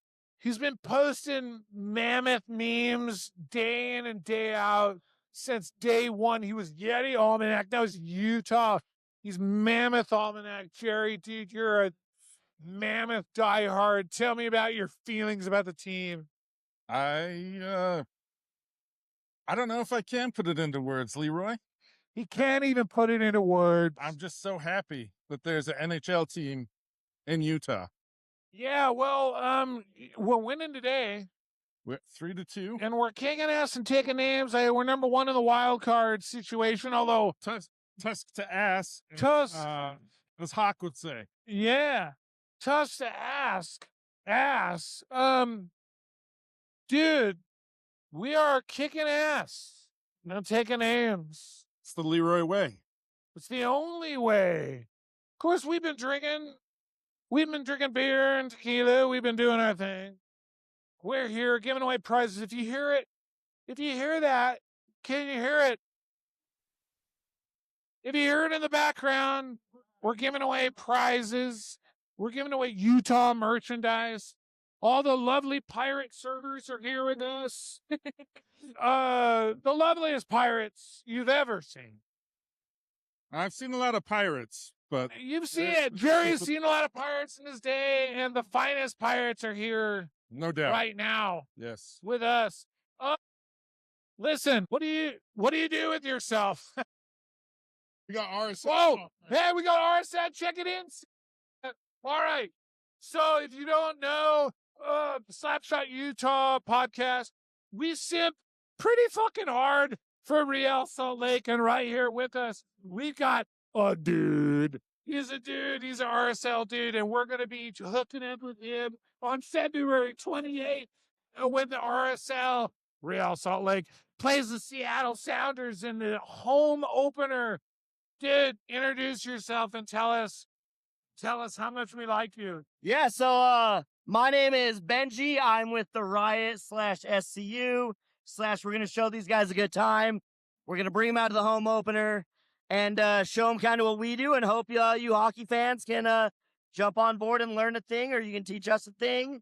C: posting Mammoth memes day in and day out since day one. He was Yeti Almanac. Now he's Utah. He's Mammoth Almanac. Jerry, dude, you're a Mammoth diehard. Tell me about your feelings about the team.
B: I don't know if I can put it into words, Leroy.
C: He can't even put it into words.
B: I'm just so happy that there's an NHL team in Utah.
C: Yeah, well, we're winning today.
B: We're 3-2.
C: And we're kicking ass and taking names. We're number one in the wild card situation, although
B: Tusk to ass.
C: Tusk.
B: As Hawk would say.
C: Yeah. Tusk to ass. Dude, we are kicking ass. Not taking names.
B: It's the Leroy way.
C: It's the only way. course, we've been drinking beer and tequila. We've been doing our thing. We're here giving away prizes. If you hear that, can you hear it? If you hear it in the background, we're giving away prizes. We're giving away Utah merchandise. All the lovely pirate servers are here with us. The loveliest pirates you've ever seen.
B: I've seen a lot of pirates, but
C: You've seen it. Jerry's seen a lot of pirates in his day, and the finest pirates are here
B: no doubt
C: right now
B: Yes.
C: with us. Listen, what do you do with yourself?
B: We got RSL.
C: Whoa! Hey, we got RSL. Check it in. All right. So if you don't know, Slapshot Utah podcast, we simp pretty fucking hard for Real Salt Lake, and right here with us, we've got a dude. He's a dude. He's an RSL dude, and we're gonna be hooking up with him on February 28th when the RSL Real Salt Lake plays the Seattle Sounders in the home opener. Dude, introduce yourself and tell us how much we like you.
F: Yeah, so my name is Benji. I'm with the Riot/SCU/ we're going to show these guys a good time. We're going to bring them out to the home opener and show them kind of what we do, and hope you hockey fans can jump on board and learn a thing, or you can teach us a thing.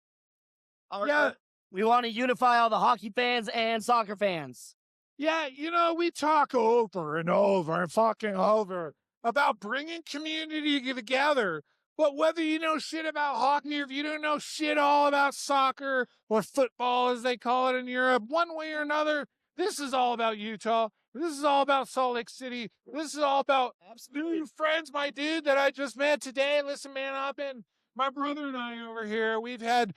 C: Yeah.
F: We want to unify all the hockey fans and soccer fans.
C: Yeah, we talk over and over and fucking over about bringing community together. But whether you know shit about hockey or if you don't know shit all about soccer or football, as they call it in Europe, one way or another, this is all about Utah. This is all about Salt Lake City. This is all about new friends, my dude, that I just met today. Listen, man, my brother and I over here, we've had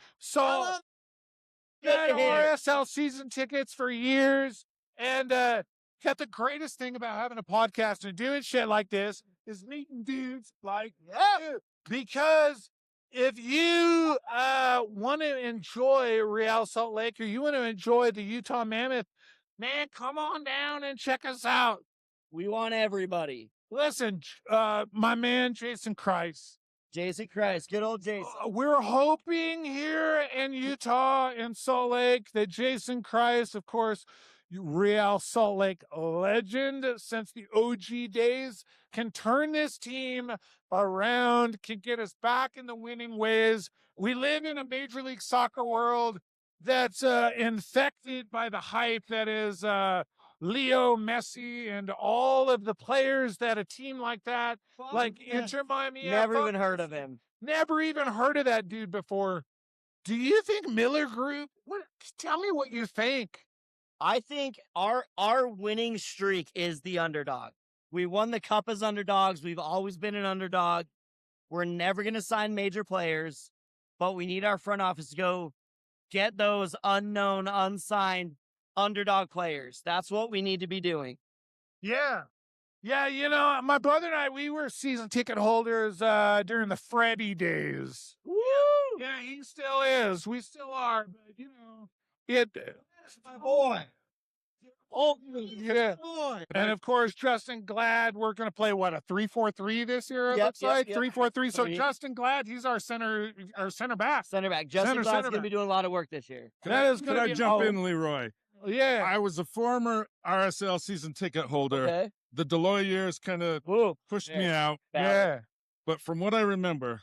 C: RSL season tickets for years. And got the greatest thing about having a podcast and doing shit like this is meeting dudes like you. Because if you want to enjoy Real Salt Lake, or you want to enjoy the Utah Mammoth, man, come on down and check us out.
F: We want everybody.
C: Listen, my man, Jason Christ.
F: Jason Christ, good old Jason.
C: We're hoping here in Utah, in Salt Lake, that Jason Christ, of course, Real Salt Lake legend since the OG days, can turn this team around, can get us back in the winning ways. We live in a Major League Soccer world that's infected by the hype that is Leo Messi and all of the players that a team like that, like Inter Miami.
F: Never even heard of him.
C: Never even heard of that dude before. Do you think Miller Group? Tell me what you think.
F: I think our winning streak is the underdog. We won the cup as underdogs. We've always been an underdog. We're never going to sign major players, but we need our front office to go get those unknown, unsigned underdog players. That's what we need to be doing.
C: Yeah. Yeah, my brother and I, we were season ticket holders during the Freddie days.
F: Woo!
C: Yeah, he still is. We still are, but
F: My boy.
C: Oh, yeah.
F: Boy.
C: And of course, Justin Glad, we're going to play what, a 3-4-3 this year? It looks like 3-4-3. So Justin Glad, he's our center back.
F: Center back. Justin Glad's going to be doing a lot of work this year.
B: Could I jump in, Leroy?
C: Yeah.
B: I was a former RSL season ticket holder.
F: Okay.
B: The Deloy years kind of pushed me out.
C: Yeah.
B: But from what I remember,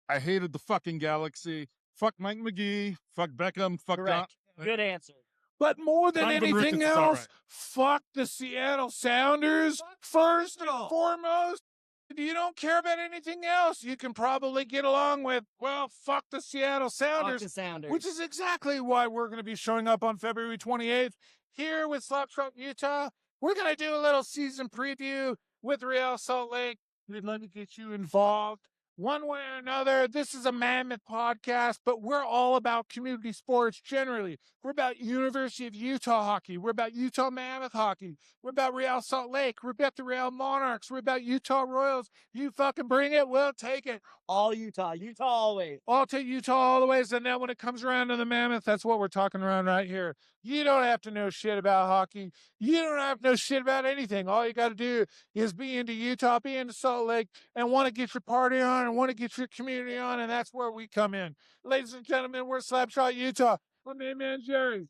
B: I hated the fucking Galaxy. Fuck Mike McGee. Fuck Beckham. Fuck
F: Correct. Good answer.
C: But more than anything else, fuck the Seattle Sounders. First and foremost, if you don't care about anything else, you can probably get along with, fuck the Seattle Sounders.
F: Fuck the Sounders.
C: Which is exactly why we're going to be showing up on February 28th here with Slapshot Utah. We're going to do a little season preview with Real Salt Lake. We'd love to get you involved.
B: one way or another, this is a Mammoth podcast, but we're all about community sports generally. We're about University of Utah hockey. We're about Utah Mammoth hockey. We're about Real Salt Lake. We're about the Real Monarchs. We're about Utah Royals. You fucking bring it, we'll take it.
F: All Utah. Utah always.
B: I'll take Utah all the ways. And then when it comes around to the Mammoth, that's what we're talking around right here. You don't have to know shit about hockey. You don't have to know shit about anything. All you got to do is be into Utah, be into Salt Lake, and want to get your party on and want to get your community on. And that's where we come in. Ladies and gentlemen, we're Slapshot, Utah. My main man, Jerry.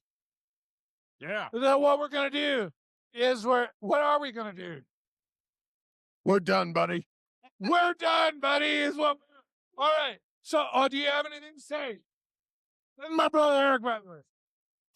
C: Yeah.
B: Then what we're going to do is what are we going to do? We're done, buddy. We're done, buddy, is what. All right. So, do you have anything to say? This is my brother Eric Butler.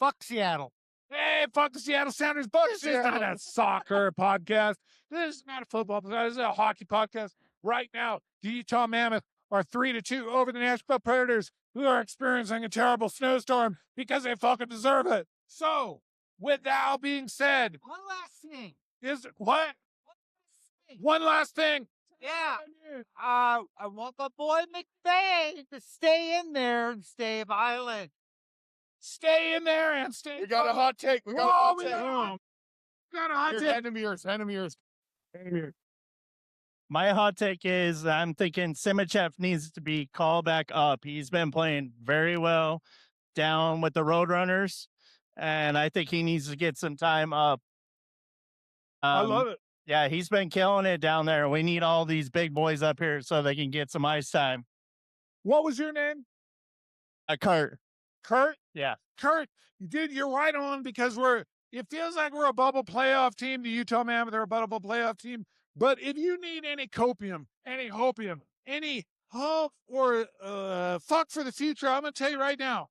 D: Fuck Seattle.
B: Hey, fuck the Seattle Sounders. But this is not a soccer podcast. This is not a football podcast. This is a hockey podcast. Right now, the Utah Mammoth are 3-2 over the Nashville Predators, who are experiencing a terrible snowstorm because they fucking deserve it. So, with that all being said,
D: One last thing.
B: is what? One last thing.
D: Yeah. I want my boy McVay to stay in there and stay violent.
B: Stay in there and stay.
G: We got a hot take. We got a hot take.
B: Got a hot take.
G: Hand him yours. Hand him yours.
F: My hot take is I'm thinking Simichev needs to be called back up. He's been playing very well down with the Roadrunners, and I think he needs to get some time up.
B: I love it.
F: Yeah, he's been killing it down there. We need all these big boys up here so they can get some ice time.
B: What was your name?
F: Kurt.
B: Kurt?
F: Yeah.
B: Kurt, dude, you're right on because it feels like we're a bubble playoff team. The Utah Mammoth are a bubble playoff team. But if you need any copium, any hopium, any hope or fuck for the future, I'm going to tell you right now.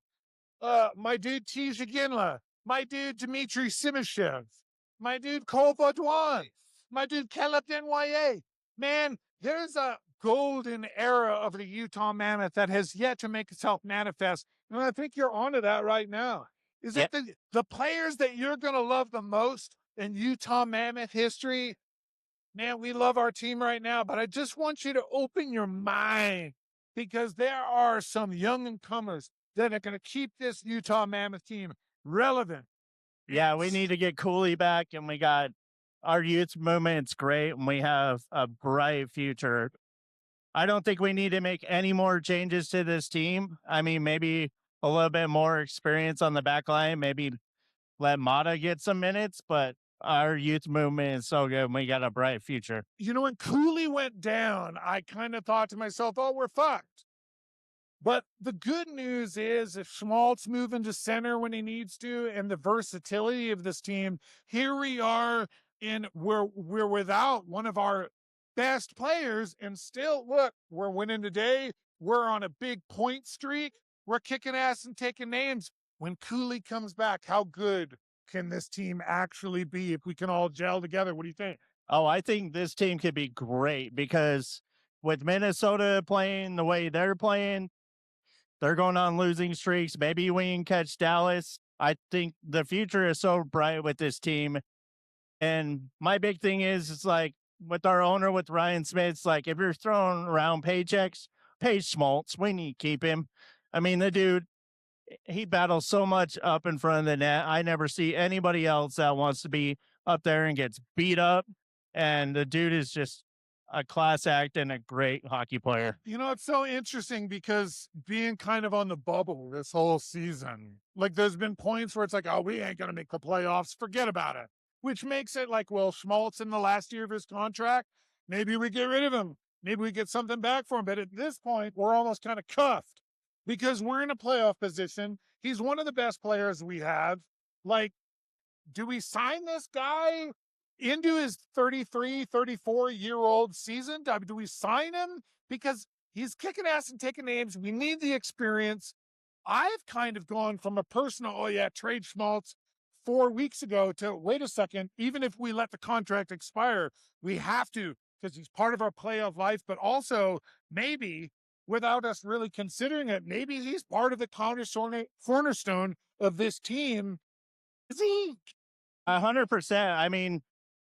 B: My dude Tisha Ginla, my dude Dmitry Simishev, my dude Cole Baudouin, my dude Caleb Denvoyer. Man, there's a golden era of the Utah Mammoth that has yet to make itself manifest. And I think you're onto that right now. Is it the players that you're going to love the most in Utah Mammoth history? Man, we love our team right now, but I just want you to open your mind because there are some young incomers that are going to keep this Utah Mammoth team relevant.
F: Yeah, we need to get Cooley back, and we got our youth movement's great, and we have a bright future. I don't think we need to make any more changes to this team. I mean, maybe a little bit more experience on the back line, maybe let Mata get some minutes, but our youth movement is so good, and we got a bright future.
B: You know, when Cooley went down, I kind of thought to myself, oh, we're fucked. But the good news is if Schmaltz move into center when he needs to and the versatility of this team, here we are we're without one of our best players and still, look, we're winning today. We're on a big point streak. We're kicking ass and taking names. When Cooley comes back, how good can this team actually be if we can all gel together? What do you think?
F: Oh, I think this team could be great because with Minnesota playing the way they're playing, they're going on losing streaks. Maybe we can catch Dallas. I think the future is so bright with this team. And my big thing is, it's like with our owner, with Ryan Smith, it's like if you're throwing around paychecks, pay Schmaltz. We need to keep him. I mean, the dude, he battles so much up in front of the net. I never see anybody else that wants to be up there and gets beat up. And the dude is just a class act and a great hockey player.
B: You know, it's so interesting because being kind of on the bubble this whole season, like there's been points where it's like, oh, we ain't going to make the playoffs. Forget about it. Which makes it like, well, Schmaltz in the last year of his contract, maybe we get rid of him. Maybe we get something back for him. But at this point, we're almost kind of cuffed because we're in a playoff position. He's one of the best players we have. Like, do we sign this guy into his 33, 34-year-old season? Do we sign him? Because he's kicking ass and taking names. We need the experience. I've kind of gone from a personal, trade Schmaltz 4 weeks ago to, wait a second, even if we let the contract expire, we have to because he's part of our playoff life, but also maybe without us really considering it, maybe he's part of the cornerstone of this team. Is he?
F: 100%. I mean,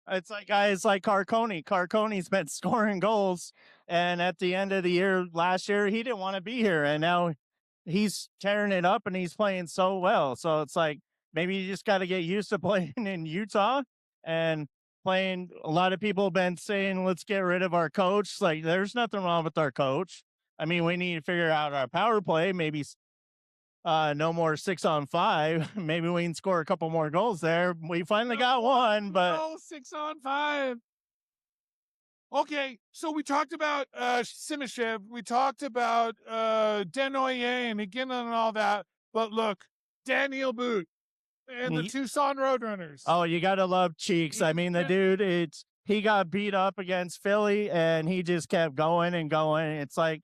D: It's like guys like Carcone. Carcone's been scoring goals, and at the end of the year last year, he didn't want to be here, and now he's tearing it up and he's playing so well. So it's like maybe you just got to get used to playing in Utah and playing. A lot of people have been saying, let's get rid of our coach. Like, there's nothing wrong with our coach. I mean, we need to figure out our power play. Maybe no more 6-on-5. Maybe we can score a couple more goals there. We finally got one, but
G: no 6-on-5. Okay, so we talked about Simishev, we talked about Denoye and again and all that, but look, Daniel Boot and the Tucson Roadrunners.
D: Oh, you gotta love Cheeks. I mean, the dude, he got beat up against Philly and he just kept going and going. It's like,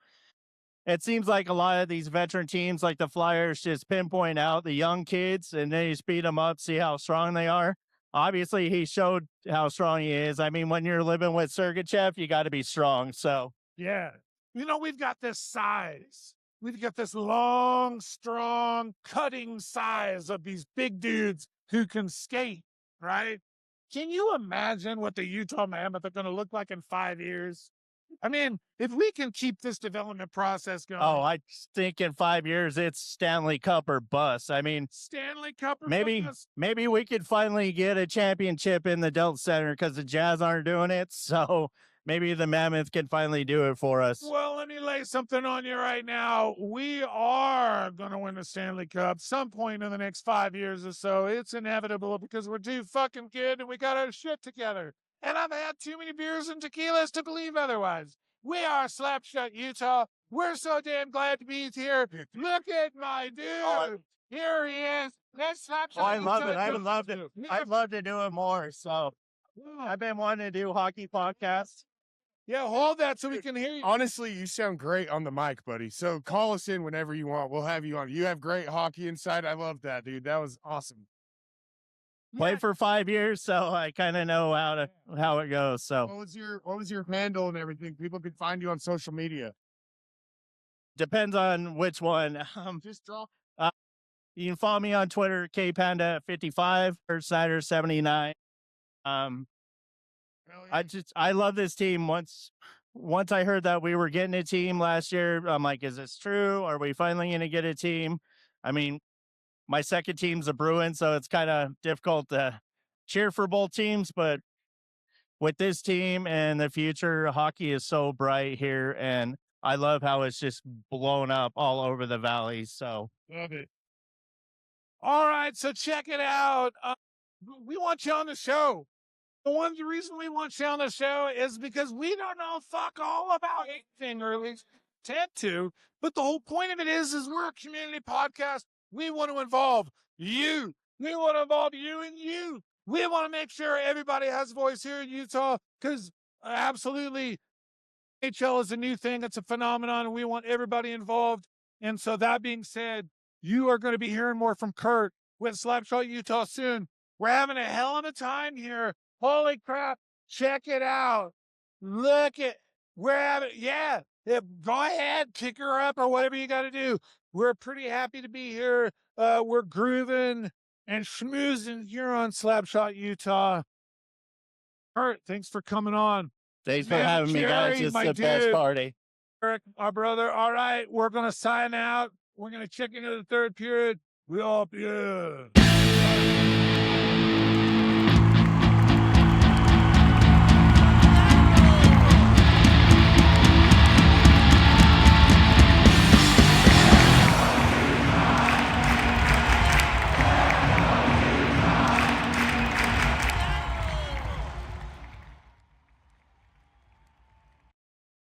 D: it seems like a lot of these veteran teams, like the Flyers, just pinpoint out the young kids and they just beat them up, see how strong they are. Obviously, he showed how strong he is. I mean, when you're living with Sergachev, you got to be strong. So,
G: yeah. You know, we've got this size. We've got this long, strong, cutting size of these big dudes who can skate, right? Can you imagine what the Utah Mammoth are going to look like in 5 years? I mean, if we can keep this development process going.
D: Oh, I think in 5 years it's Stanley Cup or bust. I mean,
G: Stanley Cup or
D: bust. Maybe we could finally get a championship in the Delt Center because the Jazz aren't doing it. So maybe the Mammoth can finally do it for us.
G: Well, let me lay something on you right now. We are going to win the Stanley Cup some point in the next 5 years or so. It's inevitable because we're too fucking good and we got our shit together. And I've had too many beers and tequilas to believe otherwise. We are Slapshot, Utah. We're so damn glad to be here. Look at my dude. Here he is. That's Slapshot.
D: Oh, I love it. I would love to. I'd love to do it more. So I've been wanting to do hockey podcasts.
G: Yeah, hold that so we can hear you.
B: Honestly, you sound great on the mic, buddy. So call us in whenever you want. We'll have you on. You have great hockey insight. I love that, dude. That was awesome.
D: Played for 5 years, so I kind of know how it goes. So
B: what was your handle and everything? People can find you on social media.
D: Depends on which one.
B: Just drop.
D: You can follow me on Twitter, kpanda55 or Snyder79. I love this team. Once I heard that we were getting a team last year, I'm like, is this true? Are we finally going to get a team? I mean, my second team's the Bruins, so it's kind of difficult to cheer for both teams. But with this team and the future, hockey is so bright here, and I love how it's just blown up all over the valley. So
G: love it. All right, so check it out. We want you on the show. The reason we want you on the show is because we don't know fuck all about anything, or at least tend to. But the whole point of it is we're a community podcast. We want to involve you. We want to involve you and you. We want to make sure everybody has a voice here in Utah because absolutely NHL is a new thing. It's a phenomenon, and we want everybody involved. And so that being said, you are going to be hearing more from Kurt with Slapshot Utah soon. We're having a hell of a time here. Holy crap. Check it out. Look at, we're having, yeah, go ahead, kick her up or whatever you got to do. We're pretty happy to be here. We're grooving and schmoozing here on Slapshot Utah. Kurt, thanks for coming on.
D: Thanks for having me, guys. It's the best party.
G: Eric, our brother. All right, we're going to sign out. We're going to check into the third period. We all, yeah.